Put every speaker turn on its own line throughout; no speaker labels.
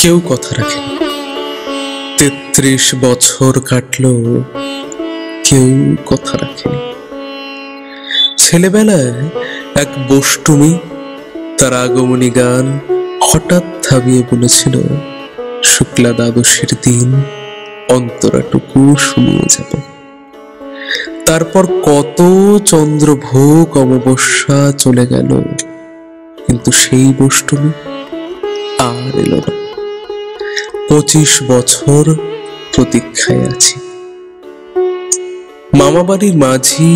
কেউ কথা রাখেনি। ৩৩ বছর কাটলো, কেউ কথা রাখেনি। ছেলেবেলায় এক বষ্টমী তার আগমনী গান হঠাৎ থামিয়ে বলেছিল, শুক্লা দ্বাদশীর দিন অন্তরাটুকু শুনিয়ে যাবে। তারপর কত চন্দ্রভোগ অমাবস্যা চলে গেল, কিন্তু সেই বষ্টমী আর এলো না। ২৫ বছর প্রতীক্ষায় আছি। মামা বাড়ির মাঝি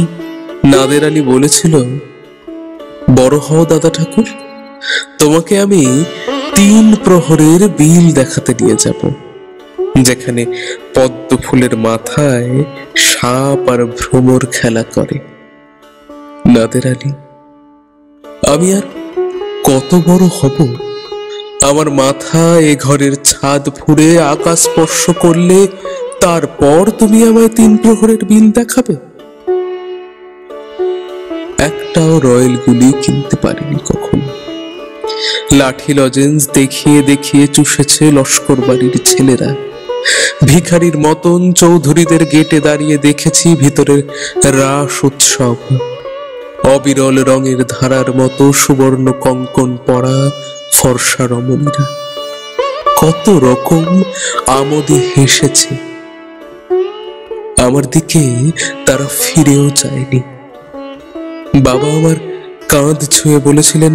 নাদের আলী বলেছিল, বড় হও দাদা ঠাকুর, তোমাকে আমি ৩ প্রহরের বিল দেখাতে নিয়ে যাব, যেখানে পদ্ম ফুলের মাথায় সাপ আর ভ্রমর খেলা করে। নাদের আলী, আমি আর কত বড় হব? আমার মাথা এ ঘরের ছাদ ফুঁড়ে আকাশ স্পর্শ করলে তারপর তুমি আমায় ৩ প্রহরের বিল দেখাবে? একটাও রয়্যাল গুলি কিনতে পারিনি কখনো। লাঠি লজেন্স দেখিয়ে দেখিয়ে চুষেছে লস্কর বাড়ির ছেলেরা। ভিখারির মতন চৌধুরীদের গেটে দাঁড়িয়ে দেখেছি ভিতরের রাস উৎসব। অবিরল রঙের ধারার মতো সুবর্ণ কঙ্কন পরা ফর্সা রমণীরা কত রকম আমোদে হেসেছে। আমার দিকে তারা ফিরেও চায়নি। বাবা আমার কাঁধ ছুঁয়ে বলেছিলেন,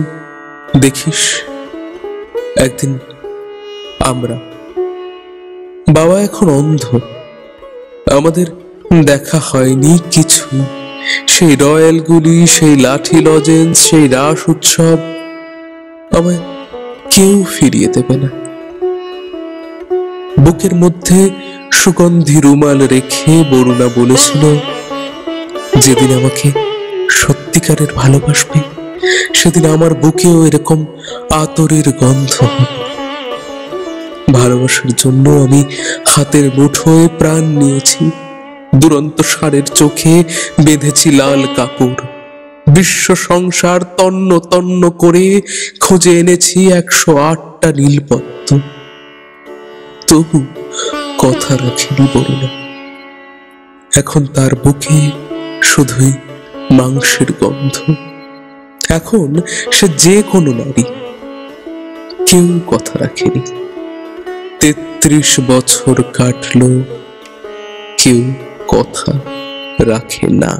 দেখিস একদিন আমরা। বাবা এখন অন্ধ, আমাদের দেখা হয়নি কিছু। সেই রয়্যাল গুলি, সেই লাঠি লজেন্স, সেই রাস উৎসব আমায় কেউ ফিরিয়ে দেবে না। বুকের মধ্যে সুগন্ধি রুমাল রেখে বরুণা বলেছিল, যেদিন আমাকে সত্যিকারের ভালোবাসবে সেদিন আমার বুকেও এরকম আতরের গন্ধ হবে। ভালোবাসার জন্য আমি হাতের মুঠোয় প্রাণ নিয়েছি, দুরন্ত ষাঁড়ের চোখে বেঁধেছি লাল কাপড়। বিশ্ব সংসার তন্ন তন্ন করে খুঁজে এনেছি ১০৮টা নীলপদ্ম, তবু কথা রাখেনি বরুণা। এখন তার বুকে শুধুই মাংসের গন্ধ। এখন সে যে কোনো নারী, কেউ কথা রাখেনি। ৩৩ বছর কাটলো, কেউ কথা রাখে না।